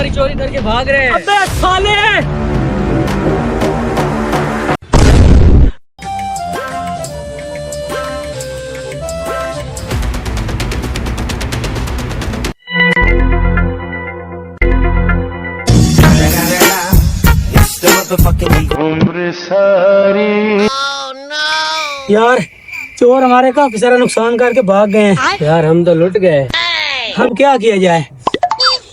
हमारी चोरी करके भाग रहे हैं। अबे साले! यार चोर हमारे काफी सारा नुकसान करके भाग गए हैं। यार हम तो लुट गए। अब क्या किया जाए?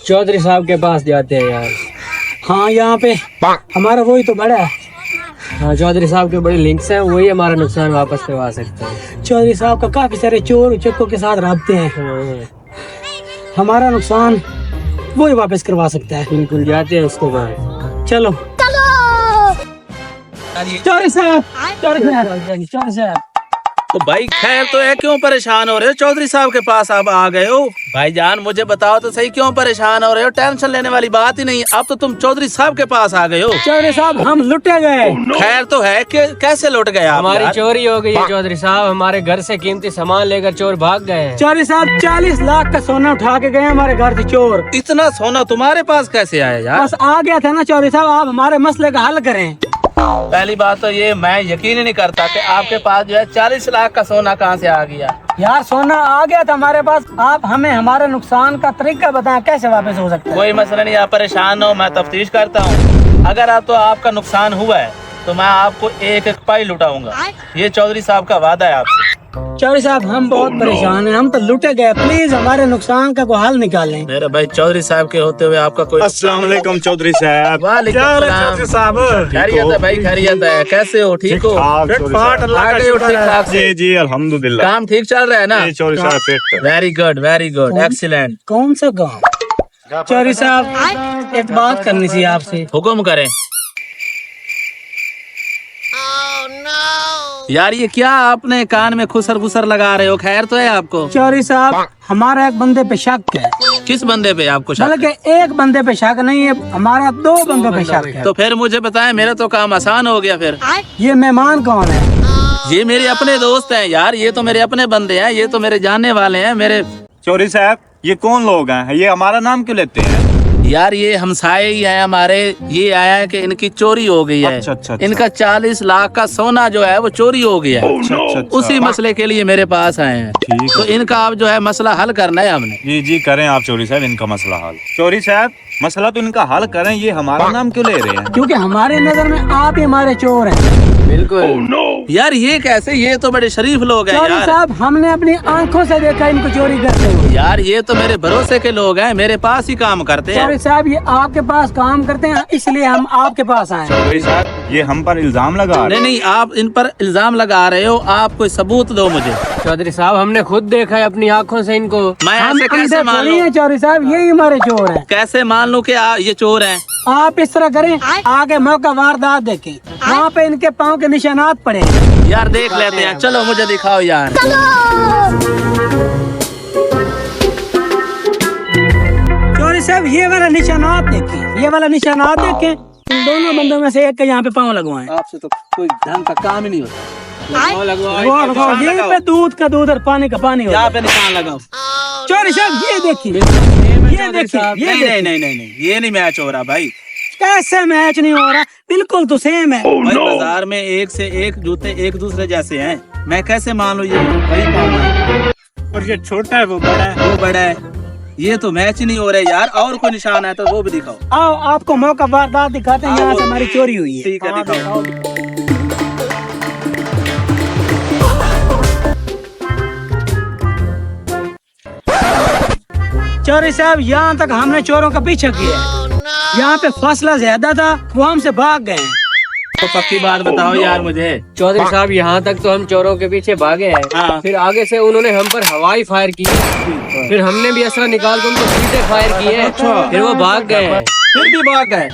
चौधरी साहब के पास जाते हैं यार। हाँ यहाँ पे हमारा वही तो बड़ा है। हाँ, चौधरी साहब के बड़े लिंक्स हैं, वही हमारा नुकसान वापस करवा सकते हैं। चौधरी साहब का काफी सारे चोर उचक्कों के साथ राब्ते हैं। हमारा नुकसान वही वापस करवा सकता है। बिल्कुल, जाते हैं उसके बाद। चलो चौधरी साहब, चौधरी साहब, चौधरी साहब। तो भाई खैर तो है, क्यों परेशान हो रहे हो? चौधरी साहब के पास आप आ गए हो। भाईजान मुझे बताओ तो सही, क्यों परेशान हो रहे हो? टेंशन लेने वाली बात ही नहीं। अब तो तुम चौधरी साहब के पास आ गए हो। चौधरी साहब हम लुटे गए। खैर तो है कि कैसे लौट गए आप? हमारी यार? चोरी हो गई है चौधरी साहब। हमारे घर से कीमती सामान लेकर चोर भाग गए हैं। चौधरी साहब 40 लाख का सोना उठा के गए हमारे घर से चोर। इतना सोना तुम्हारे पास कैसे आया यार? बस आ गया था ना चौधरी साहब, आप हमारे मसले का हल करें। पहली बात तो ये, मैं यकीन ही नहीं करता कि आपके पास जो है 40 लाख का सोना कहाँ से आ गया। यार सोना आ गया था हमारे पास, आप हमें हमारे नुकसान का तरीका बताएं कैसे वापस हो सकता है। कोई मसला नहीं, आप परेशान हो, मैं तफ्तीश करता हूँ। अगर आप तो आपका नुकसान हुआ है तो मैं आपको एक एक पाई लुटाऊंगा। ये चौधरी साहब का वादा है आपसे। चौधरी साहब हम बहुत परेशान हैं, हम तो लुटे गए, प्लीज हमारे नुकसान का कोई हल निकालें। मेरे भाई चौधरी साहब के होते हुए आपका कोई। अस्सलाम वालेकुम चौधरी साहब। वालेकुम सलाम। साहब खैरियत है भाई, खैरियत है। कैसे हो? ठीक हो? आ गए हो ठीक ठाक से? जी जी अल्हम्दुलिल्लाह, काम ठीक चल रहा है ना? चौधरी साहब फिट। Very good, excellent. कौन सा गाँव? चौधरी साहब एक बात करनी थी आपसे। हुक्म करें। यार ये क्या आपने कान में खुसर खुसर लगा रहे हो? खैर तो है आपको? चौधरी साहब हमारा एक बंदे पे शक है। किस बंदे पे आपको शक है? बल्कि एक बंदे पे शक नहीं है, हमारा 2 बंदों पे शक है। तो फिर मुझे बताएं, मेरा तो काम आसान हो गया फिर। ये मेहमान कौन है? ये मेरे अपने दोस्त हैं यार, ये तो मेरे अपने बंदे हैं, ये तो मेरे जानने वाले हैं मेरे। चौधरी साहब ये कौन लोग हैं? ये हमारा नाम क्यों लेते हैं? यार ये हमसाए ही हैं हमारे। ये आया है कि इनकी चोरी हो गई है। अच्छा। इनका 40 लाख का सोना जो है वो चोरी हो गया है। अच्छा। उसी मसले के लिए मेरे पास आए हैं। ठीक तो इनका अब जो है मसला हल करना है हमने। जी करें आप चौधरी साहब इनका मसला हल। चौधरी साहब मसला तो इनका हल करें, ये हमारा नाम क्यों ले रहे हैं? क्योंकि हमारे नजर में आप ही हमारे चोर हैं। बिल्कुल। यार ये कैसे? ये तो बड़े शरीफ लोग हैं चौधरी यार। साहब हमने अपनी आंखों से देखा इनको चोरी करते हुए। यार ये तो मेरे भरोसे के लोग हैं, मेरे पास ही काम करते हैं। चौधरी साहब ये आपके पास काम करते हैं, इसलिए हम आपके पास आए हैं। चौधरी साहब ये हम पर इल्जाम लगा रहे नहीं, आप इन पर इल्जाम लगा रहे हो। आप कोई सबूत दो मुझे। चौधरी साहब हमने खुद देखा है अपनी आंखों से इनको। मैं हम ऐसे कैसे अंधे मान थोड़ी लूं? हैं चौधरी साहब, यही हमारे चोर हैं। कैसे मान लूं कि ये चोर हैं? आप इस तरह करें, आगे मौका वारदात देखें, वहाँ पे इनके पाँव के निशानात पड़े। यार देख लेते हैं, चलो मुझे दिखाओ यार। चौधरी साहब ये वाला निशानात देखें, ये वाला निशानात देखें। इन दोनों बंदों में से एक के यहाँ पे पाँव लगवाएं। आपसे तो कोई ढंग का काम ही नहीं होता। वो लगाओ, यहीं पे दूध का दूध और पानी का पानी होता है। यहाँ पे निशान लगाओ। चौधरी साहब ये देखिए, ये देखिए, ये देखिए। नहीं, ये नहीं मैच हो रहा भाई। कैसे मैच नहीं हो रहा? बिल्कुल तो सेम है। भाई बाजार में एक से एक जूते एक दूसरे जैसे हैं, मैं कैसे मान लूं ये वही काम है? और ये छोटा है वो बड़ा है। वो बड़ा है, ये तो मैच ही नहीं हो रहे यार। और कोई निशान है तो वो भी दिखाओ। आओ आपको मौका वारदात दिखाते हैं, यहाँ से हमारी चोरी हुई है। ठीक है, दिखाओ। चौधरी साहब यहाँ तक हमने चोरों का पीछा किया है। यहाँ पे फासला ज्यादा था, वो हमसे भाग गए हैं। तो पक्की बात बताओ यार मुझे। चौधरी साहब यहाँ तक तो हम चोरों के पीछे भागे हैं। हाँ। फिर आगे से उन्होंने हम पर हवाई फायर की, फिर हमने भी असला निकाल कर उनको सीधे फायर किए। फिर वो भाग गए। फिर भी भाग गए?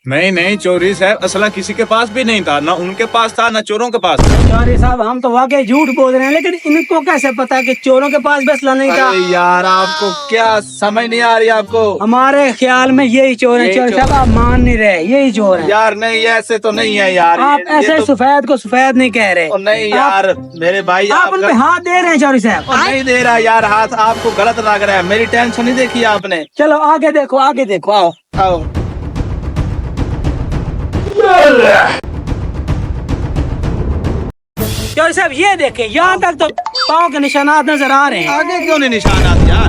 नहीं चौधरी साहब असला किसी के पास भी नहीं था, ना उनके पास था ना चोरों के पास था। चौधरी साहब हम तो वाकई झूठ बोल रहे हैं, लेकिन इनको कैसे पता कि चोरों के पास भी असला नहीं था? अरे यार आपको क्या समझ नहीं आ रही आपको? हमारे ख्याल में यही चोर है। यही चौधरी चोर। साहब आप मान नहीं रहे, यही चोर है। यार नहीं, ऐसे तो नहीं है यार। आप ये ऐसे तो- सफेद को सफेद नहीं कह रहे। ओ नहीं यार मेरे भाई, आप उन पे हाथ दे रहे हैं चौधरी साहब। नहीं दे रहा यार हाथ, आपको गलत लग रहा है। मेरी टेंशन नहीं देखी आपने। चलो आगे देखो, आगे देखो, आओ। उठाओ। चौधरी साहब ये देखें, यहाँ तक तो पाँव के निशानात नजर आ रहे हैं। आगे क्यों नहीं निशानात यार?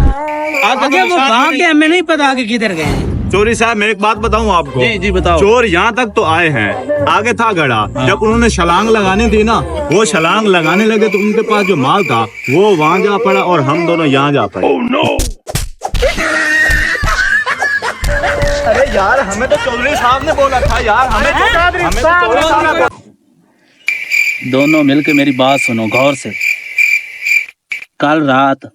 आगे वो भाग गए, हमें नहीं पता आगे किधर गए हैं। चोरी साहब मैं एक बात बताऊं आपको। जी जी बताओ। चोर यहाँ तक तो आए हैं, आगे था गड़ा। जब उन्होंने छलांग लगाने दी ना, वो छलांग लगाने लगे तो उनके पास जो माल था वो वहाँ जा पड़ा और हम दोनों यहाँ जा पड़े। अरे यार हमें तो चौधरी साहब ने बोला था यार, हमें तो चौधरी साहब ने दोनों मिलके मेरी बात सुनो गौर से। कल रात